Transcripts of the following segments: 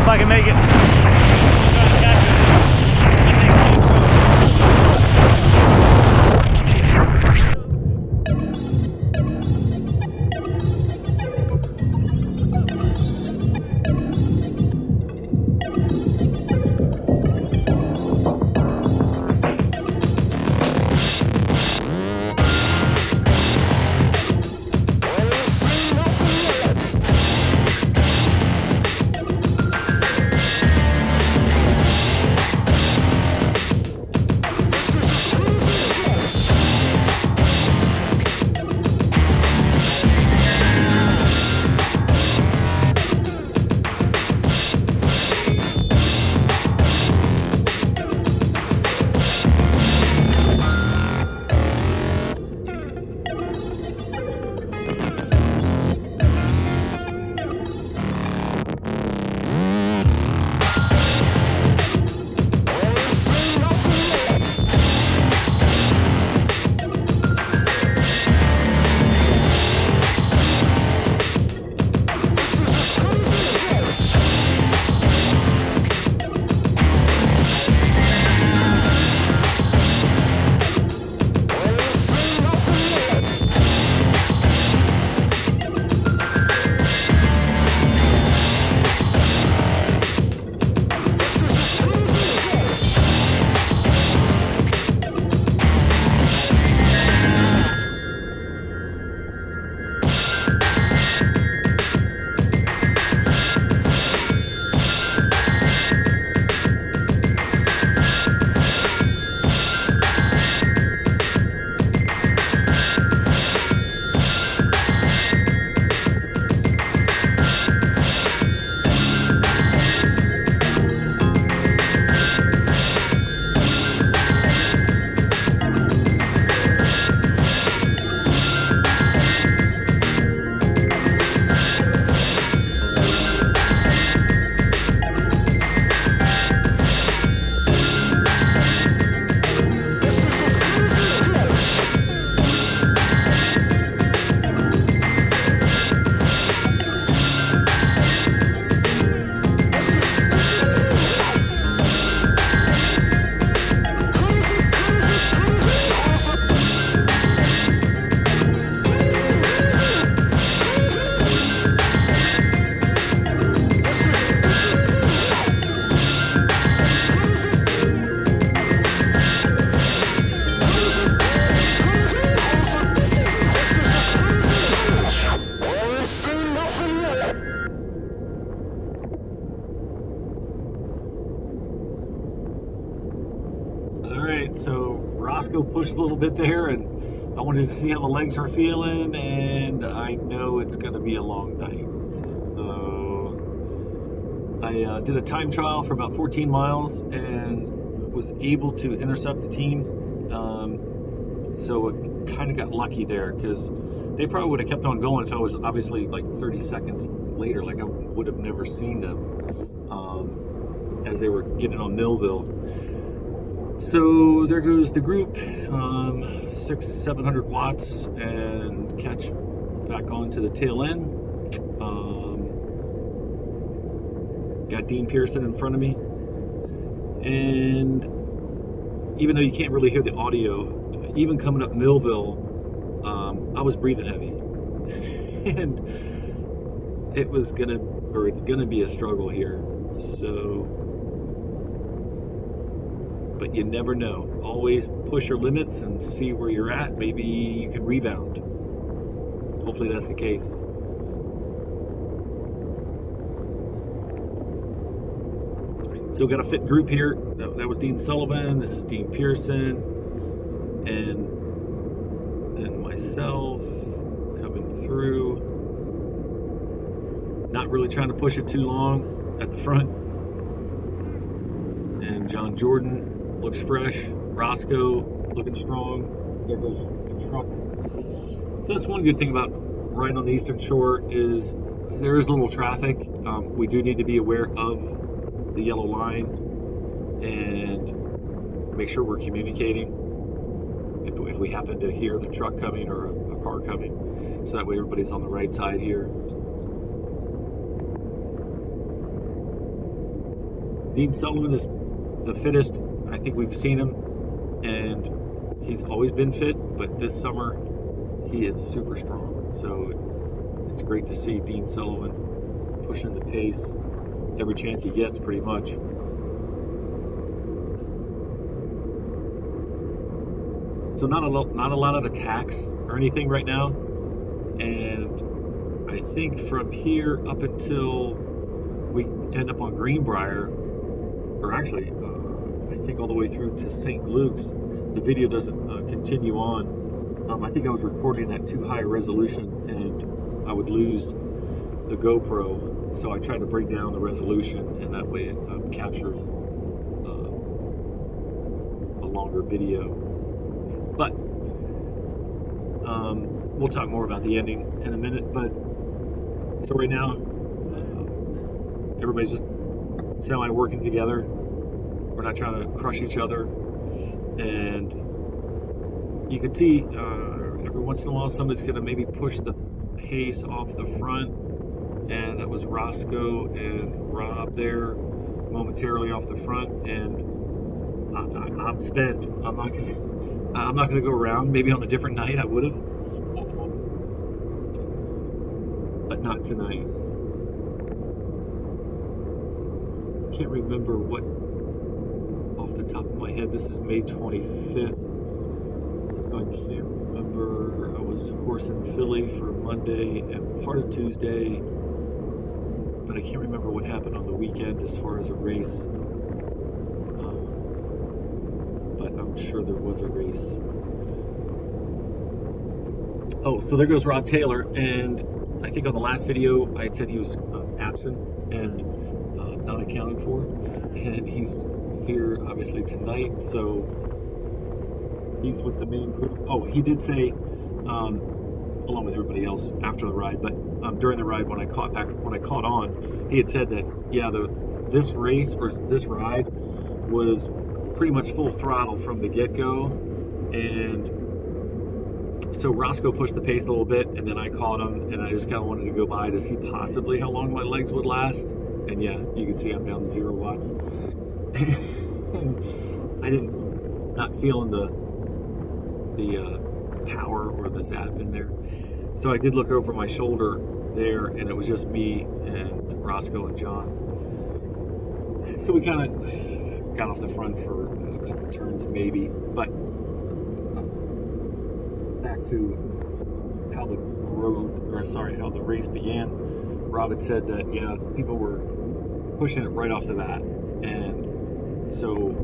if I can make it. So Roscoe pushed a little bit there, and I wanted to see how the legs are feeling, and I know it's going to be a long night. So I did a time trial for about 14 miles and was able to intercept the team. So it kind of got lucky there, because they probably would have kept on going if I was obviously like 30 seconds later. Like I would have never seen them as they were getting on Millville. So there goes the group, 600-700 watts, and catch back onto the tail end. Got Dean Pearson in front of me, and even though you can't really hear the audio, even coming up Millville, I was breathing heavy, and it's gonna be a struggle here. So. But you never know. Always push your limits and see where you're at. Maybe you can rebound. Hopefully that's the case. So got a fit group here. That was Dean Sullivan. This is Dean Pearson. And then myself coming through. Not really trying to push it too long at the front. And John Jordan looks fresh. Roscoe looking strong. There goes the truck. So that's one good thing about riding on the Eastern Shore is there is little traffic. We do need to be aware of the yellow line and make sure we're communicating if we happen to hear the truck coming or a car coming, so that way everybody's on the right side here. Dean Sullivan is the fittest I think we've seen him, and he's always been fit, but this summer he is super strong. So it's great to see Dean Sullivan pushing the pace every chance he gets, pretty much. So not a lot of attacks or anything right now, and I think from here up until we end up on Greenbrier, or actually, I think all the way through to St. Luke's, the video doesn't continue on. I think I was recording at too high a resolution, and I would lose the GoPro, so I tried to bring down the resolution, and that way it captures a longer video. But we'll talk more about the ending in a minute. But so right now, everybody's just semi-working together. We're not trying to crush each other, and you can see every once in a while somebody's going to maybe push the pace off the front, and that was Roscoe and Rob there momentarily off the front, and I'm spent. I'm not gonna go around. Maybe on a different night I would have, but not tonight. Can't remember what off the top of my head. This is May 25th. So I can't remember. I was horsing Philly for Monday and part of Tuesday, but I can't remember what happened on the weekend as far as a race. But I'm sure there was a race. Oh, so there goes Rob Taylor, and I think on the last video I had said he was absent and not accounted for, and he's here obviously tonight, so he's with the main group. Oh, he did say, along with everybody else after the ride, but during the ride when I caught on, he had said that this race or this ride was pretty much full throttle from the get-go, and so Roscoe pushed the pace a little bit, and then I caught him, and I just kind of wanted to go by to see possibly how long my legs would last, and yeah, you can see I'm down to 0 watts. I not feeling the power or the zap in there, so I did look over my shoulder there, and it was just me and Roscoe and John. So we kind of got off the front for a couple of turns maybe, but back to how the race began. Rob had said that people were pushing it right off the bat, and so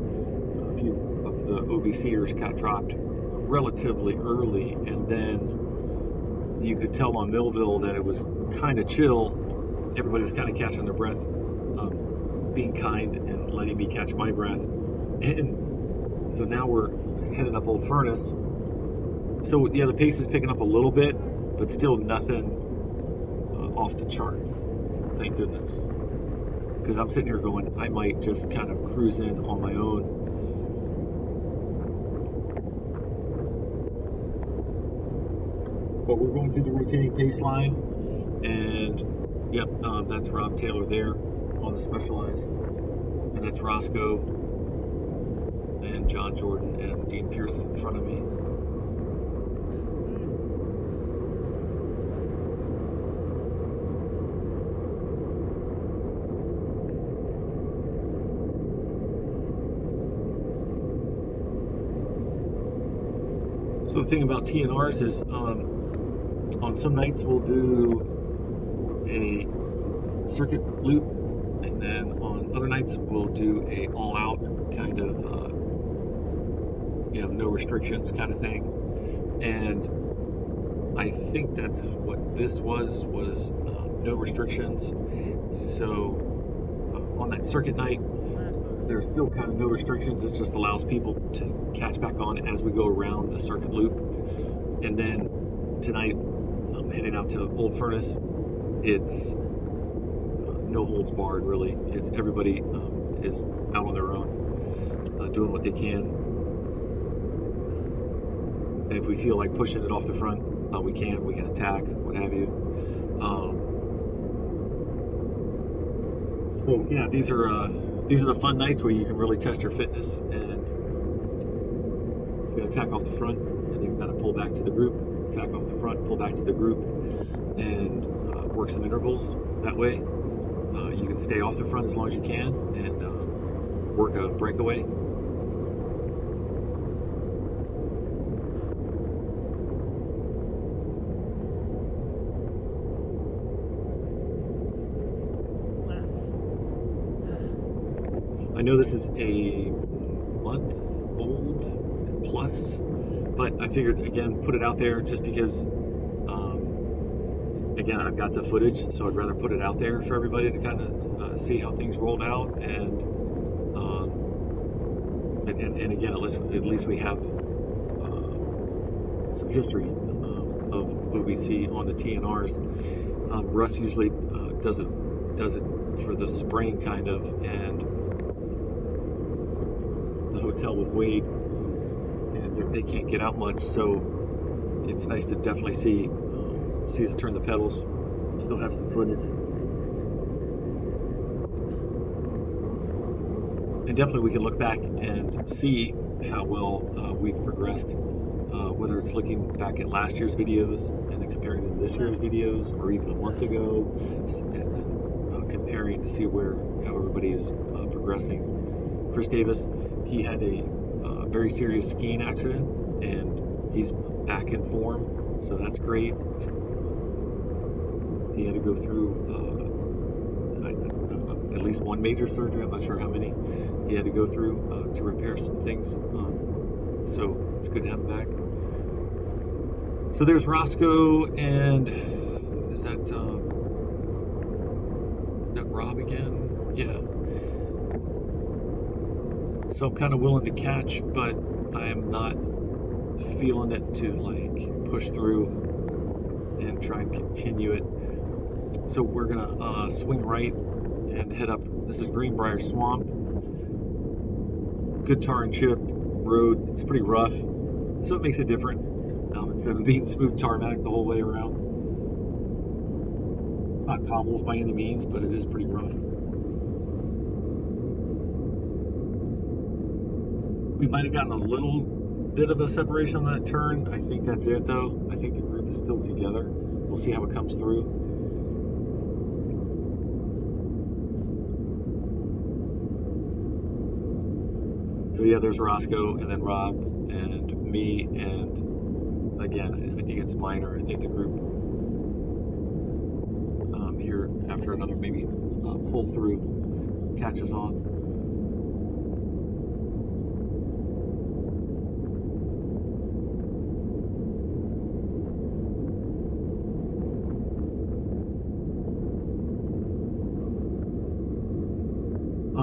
a few of the OVCers got dropped relatively early, and then you could tell on Millville that it was kind of chill. Everybody was kind of catching their breath, being kind and letting me catch my breath, and so now we're heading up Old Furnace. So yeah, the pace is picking up a little bit, but still nothing off the charts, thank goodness, because I'm sitting here going, I might just kind of cruise in on my own. But we're going through the rotating pace line, and yep, that's Rob Taylor there on the Specialized, and that's Roscoe and John Jordan and Dean Pearson in front of me. So the thing about TNRs is on some nights we'll do a circuit loop, and then on other nights we'll do a all-out kind of no restrictions kind of thing, and I think that's what this was no restrictions. So on that circuit night there's still kind of no restrictions. It just allows people to catch back on as we go around the circuit loop. And then tonight, heading out to Old Furnace, it's no holds barred, really. It's everybody is out on their own, doing what they can. And if we feel like pushing it off the front, we can attack, what have you. So yeah, these are the fun nights where you can really test your fitness, and you can attack off the front and then kind of pull back to the group, attack off the front, pull back to the group, and work some intervals that way. You can stay off the front as long as you can and work a breakaway. I know this is a month old plus, but I figured again put it out there just because again I've got the footage, so I'd rather put it out there for everybody to kind of see how things rolled out, and again at least we have some history of OVC on the TNRs. Russ usually does it for the spring kind of, and the hotel with Wade, and they can't get out much, so it's nice to definitely see us turn the pedals. Still have some footage, and definitely we can look back and see how well we've progressed, whether it's looking back at last year's videos and then comparing to this year's videos, or even a month ago, and then comparing to see how everybody is progressing. Chris Davis, he had a very serious skiing accident, and he's back in form, so that's great. He had to go through at least one major surgery. I'm not sure how many he had to go through to repair some things. So it's good to have him back. So there's Roscoe, and is that Rob again? Yeah. So I'm kind of willing to catch, but I am not feeling it to like push through and try and continue it. So we're gonna swing right and head up. This is Greenbrier Swamp. Good tar and chip road. It's pretty rough, so it makes it different. Instead of being smooth tarmac the whole way around. It's not cobbles by any means, but it is pretty rough. We might have gotten a little bit of a separation on that turn. I think that's it though. I think the group is still together. We'll see how it comes through. So yeah, there's Roscoe, and then Rob, and me, and again, I think it's minor. I think the group here, after another maybe pull through, catches on.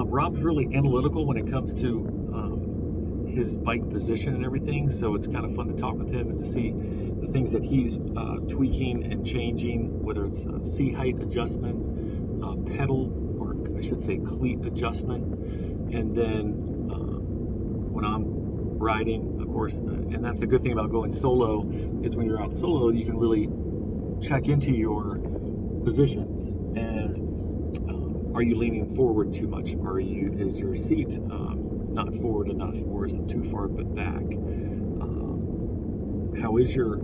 Rob's really analytical when it comes to his bike position and everything, so it's kind of fun to talk with him and to see the things that he's tweaking and changing, whether it's seat height adjustment, pedal, or I should say cleat adjustment, and then when I'm riding, of course, and that's the good thing about going solo, is when you're out solo, you can really check into your positions, and are you leaning forward too much? Is your seat not forward enough, or is it too far back? How is your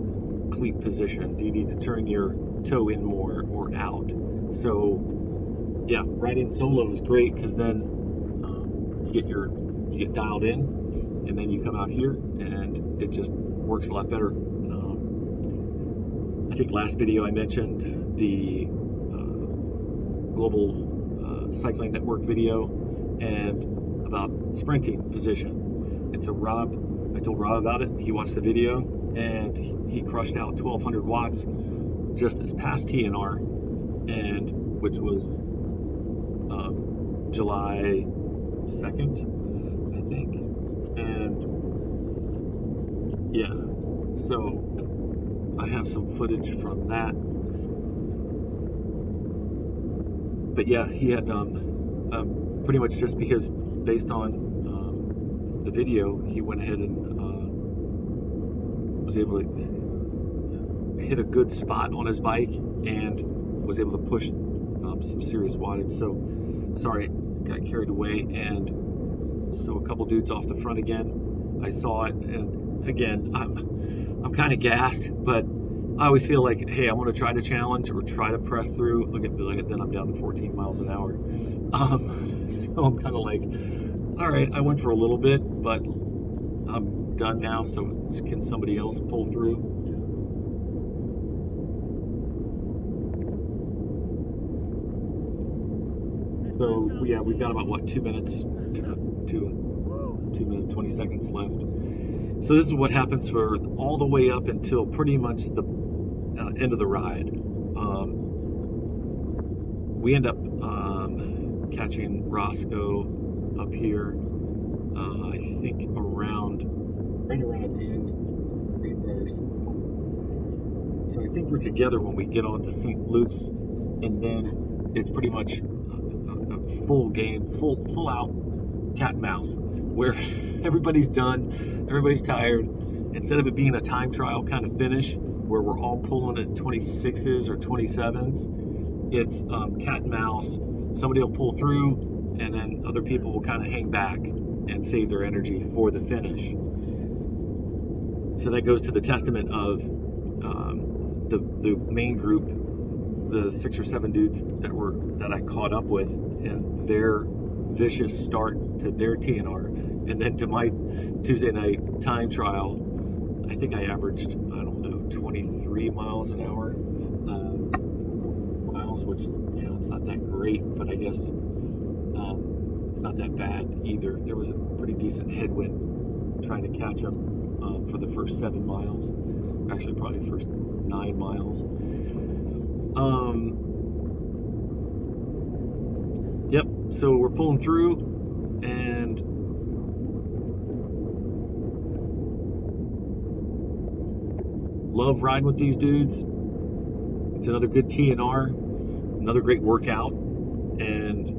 cleat position? Do you need to turn your toe in more or out? So yeah, riding solo is great, because then you get dialed in, and then you come out here and it just works a lot better. I think last video I mentioned the global cycling network video and about sprinting position, and so I told Rob about it. He watched the video, and he crushed out 1200 watts just this past TNR, and which was July 2nd, I think. And yeah, so I have some footage from that. But yeah, he had pretty much, just because based on the video, he went ahead and was able to hit a good spot on his bike and was able to push some serious wattage. So sorry, got carried away, and so a couple dudes off the front again. I saw it, and again, I'm kind of gassed, but I always feel like, hey, I want to try to challenge or try to press through. Look at then I'm down to 14 miles an hour. So I'm kind of like, all right, I went for a little bit, but I'm done now. So can somebody else pull through? So yeah, we've got about what 2 minutes, 2 minutes 20 seconds left. So this is what happens for all the way up until pretty much the end of the ride. We end up catching Roscoe up here. I think right around at the end. So I think we're together when we get on to St. Luke's, and then it's pretty much a full game, full out cat and mouse, where everybody's done, everybody's tired. Instead of it being a time trial kind of finish where we're all pulling at 26s or 27s, it's cat and mouse. Somebody will pull through, and then other people will kind of hang back and save their energy for the finish. So that goes to the testament of the main group, the 6 or 7 dudes that I caught up with, and their vicious start to their TNR, and then to my Tuesday night time trial. I think I averaged, 23 miles an hour, miles, which it's not that great, but I guess it's not that bad either. There was a pretty decent headwind trying to catch up for the first 7 miles. Actually, probably the first 9 miles. Yep. So we're pulling through, and love riding with these dudes. It's another good TNR, another great workout, and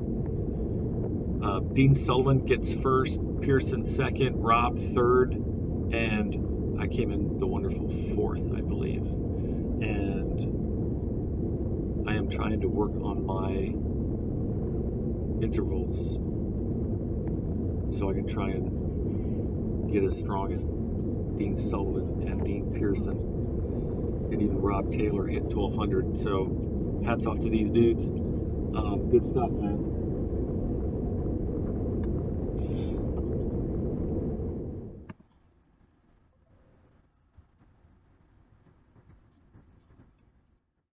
Dean Sullivan gets first, Pearson second, Rob third, and I came in the wonderful fourth, I believe. And I am trying to work on my intervals so I can try and get as strong as Dean Sullivan and Dean Pearson, and even Rob Taylor hit 1200. So hats off to these dudes. Good stuff, man.